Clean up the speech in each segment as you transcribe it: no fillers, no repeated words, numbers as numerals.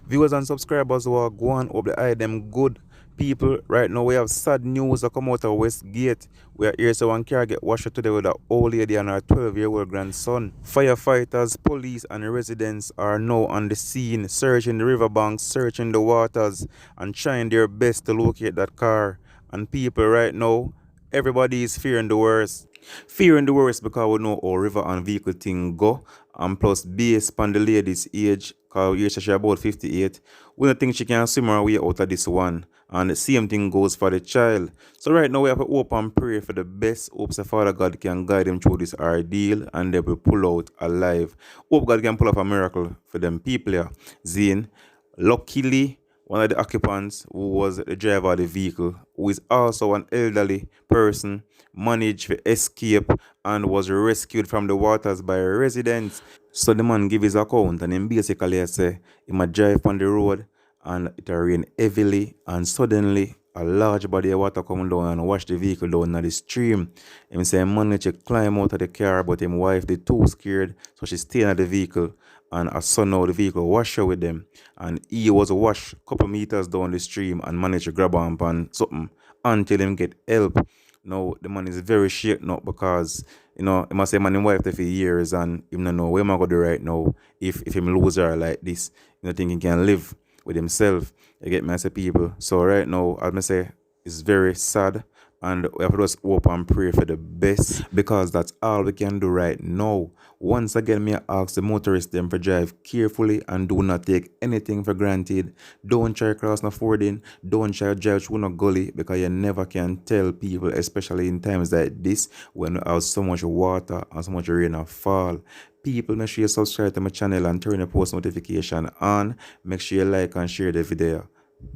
Viewers and subscribers who are going up the eye them good people. Right now we have sad news that come out of West Gate. We are here so one car get washed today with an old lady and her 12-year-old grandson. Firefighters, police and residents are now on the scene, searching the riverbanks, searching the waters and trying their best to locate that car. And people right now, everybody is fearing the worst. Fearing the worst because we know how river and vehicle thing go. And plus based on the lady's age, because she's about 58, we don't think she can swim her way out of this one. And the same thing goes for the child. So right now we have to hope and pray for the best. Hopes the Father God can guide them through this ordeal and they will pull out alive. Hope God can pull off a miracle for them people here. Zane, luckily, one of the occupants who was the driver of the vehicle, who is also an elderly person, managed to escape and was rescued from the waters by residents. So the man give his account and him basically say he might drive on the road and it rain heavily and suddenly a large body of water come down and wash the vehicle down in the stream. Him say him managed to climb out of the car but his wife they too scared so she stayed in the vehicle and a son out the vehicle wash her with them and he was washed a couple meters down the stream and managed to grab on pan something until him get help. Now the man is very shaken up because he must say man him wife there for years and him not know where am I gonna do right now if him lose her like this. Think he can live with himself. You get me as a people. So right now I must say it's very sad and we have to just hope and pray for the best because that's all we can do right now. Once again, me ask the motorists them to drive carefully and do not take anything for granted. Don't try cross no fording. Don't try drive through no gully because you never can tell people, especially in times like this when we have so much water and so much rain and fall. People, make sure you subscribe to my channel and turn the post notification on. Make sure you like and share the video.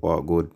All good.